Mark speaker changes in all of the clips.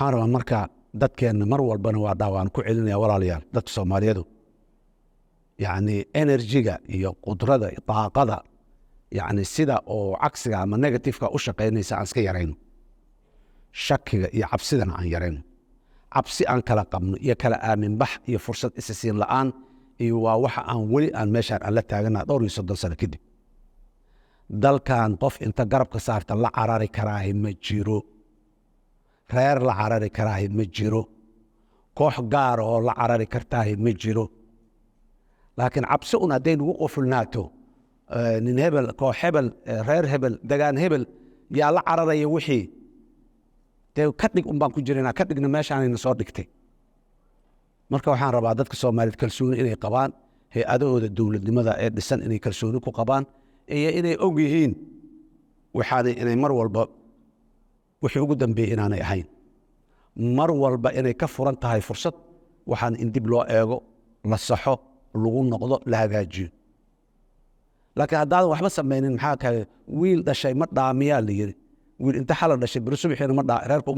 Speaker 1: حارة مركا dadkeenna mar walbana waa dhaawaan ku celinaya walaalayaal dadka Soomaaliyeed yani energy-ga iyo qudrada iyo taaqada yani sida oo cagsiga ama negative-ka u shaqeynaysa aan iska yareyno shakiga iyo cabsidana aan yareyno cabsi aan kala qabno iyo kala aamin bax iyo fursad isasiin la'aan iyo waa waxa aan weli aan meeshaan aan la taagana dhowr iyo 30 sano kadib dalkan qof inta garabka saarta la carari karaahay ma jiro reer la carari karaahay ma jiro koox gaar oo la carari kartaahay ma jiro laakiin cabsi un hadday nagu qofulnaato nin hebel koox hebel reer hebel degaan hebel yaa la cararaya wixii dee ka dhig un baan ku jirinaa ka dhigna meeshaanayna soo dhigtay marka waxaan rabaa dadka Soomaaliyeed kalsooni inay qabaan hay-adahooda dowladnimada ee dhisan inay kalsooni ku qabaan iyo inay og yihiin waxaanay inay mar walba wixii ugu dambeeyay inaanay ahayn mar walba inay ka furan tahay fursad waxaan in dib loo eego la saxo lagu noqdo la hagaajiyo laakiin haddaan waxba samaynin maxaa ka wiil dhashay ma dhaamiyaa la yiri wiil inta xala dhashay bir subaxina ma dhaa reerku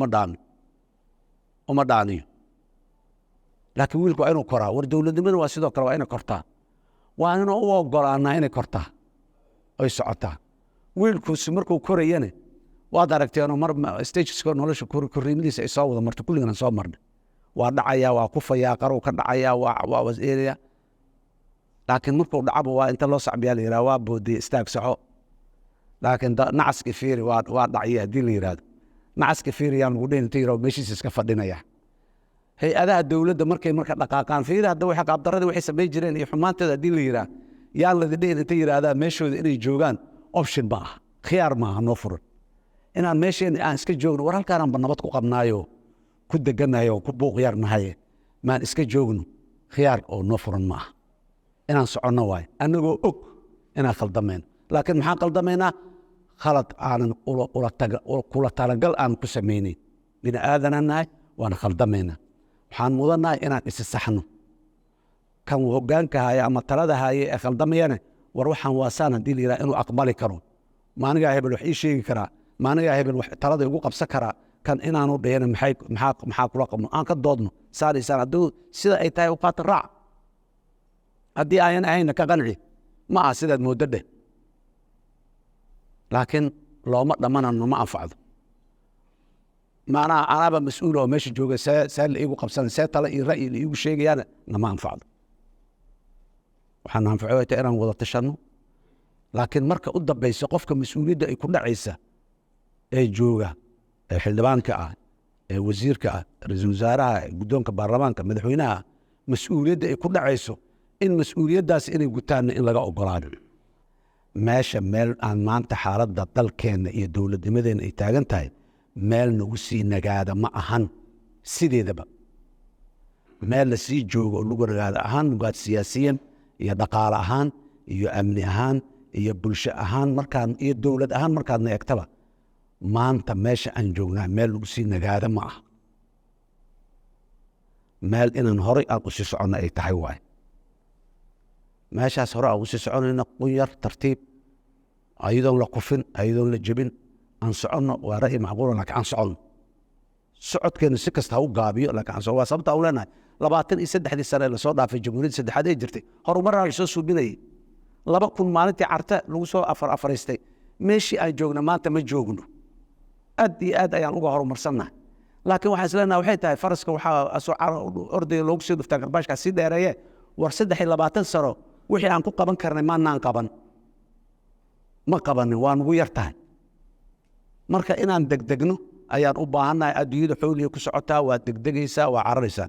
Speaker 1: uma dhaaniyo laakiin wiilku waa inuu koraa war dowladnimada waa sidoo kale waa inay kortaa waa inuu u ogolaanaa inay kortaa ay socotaa wiilkuusi markuu korayana waad aragteenoo mar stageska nolosha korriimadiisa ay soo wada marto kulligana soo marnay waa dhacayaa waa kufayaa qarow ka dhacayaa waa waseeraya laakiin markuu dhacaba waa inta loo sacbiyaa la yidhaha waa boodiyey istaag saxo laakiin nacaska fiiri waa dhacya haddii la yidhahdo nacaska fiiri yaan lagu dhehin inta yidhaho meeshiisa iska fadhinaya hay-adaha dowladda markay marka dhaqaaqaan fiiri hadda waxa qaabdaradii waxay samayn jireen iyo xumaanteeda haddii la yidhaha yaan ladi dhehin inta yidhaahdaa meeshooda inay joogaan option ma aha khiyaar ma aha noo furan inaan meesheen aan iska joogno war halkaanaan nabad ku qabnaayo ku deganayo ku buuq yarnahay maan iska joogno khiyaar oo noo furan ma aha inaan soconno waayo annagoo og inaan khaldameyno laakiin maxaan khaldamaynaa khalad aanan kula talagal aan ku samaynayn bini aadanaan nahay waana khaldamaynaa waxaan mudannahay inaan isi saxno kan hoggaanka haya ama talada haya ee khaldamayana war waxaan waasaan haddii la yidhaha inuu aqbali karo maanigaa hebel wax ii sheegi karaa maanigaa hebel wax talada igu qabsan karaa kan inaanu dhehena maxaa kula qabno aan ka doodno saaraysaan hadduu sida ay tahay u qaata raac haddii ayan ahayna ka qanci ma aha sidaad mooddo dheh laakiin looma dhammanano ma anfacdo maanaha anaaba mas-uula oo meesha jooga see la iigu qabsana see tala iyo ra'yi la iigu sheegayaana nama anfacdo waxaan anfaco ay tahay inaan wada tashanno laakiin marka u dambaysa qofka mas-uuliyadda ay ku dhacaysa ee jooga ee xildhibaanka ah ee wasiirka ah ra-iisul wasaaraha guddoonka baarlamaanka madaxweynaha mas-uuliyadda ay ku dhacayso in mas-uuliyaddaas inay gutaanna in laga ogolaado meesha meel aan maanta xaaladda dalkeenna iyo dowladnimadeenna ay taagan tahay meel nagu sii nagaada ma ahan sideedaba meel la sii joogo oo lagu nagaada ahaan nugaad siyaasiyan iyo dhaqaale ahaan iyo amni ahaan iyo bulsho ahaan markaan iyo dowlad ahaan markaadna eegtaba maanta meesha aan joognaa meel lagu sii nagaada ma aha meel inaan horay aan usii soconno ay tahay waaye meeshaas hore aan usii soconayna qunyar tartiib ayadoon la kufin ayadoon la jebin aan soconno waa ra'yi macquula laakiin aan soconno socodkeena si kasta ha u gaabiyo laakiin aan waa sababta aan leenahay 23 sane lasoo dhaafay jamhuuriyadda saddexaad ay jirtay horumaraa lasoo suubinayay 2000 maalintii carta lagu soo afaraystay meeshii aan joogna maanta ma joogno aad iyo aad ayaan uga horumarsannahay laakiin waxaan isleenahay waxay tahay faraska waxaa ordaya loogu sii dhuftaa garbaashkaa sii dheereeye war 23 sano wixii aan ku qaban karnay maanaan qaban ma qabanin waa nugu yar tahay marka inaan degdegno ayaan u baahannahay adduunyada xooliga ku socotaa waa degdegaysaa waa cararaysaa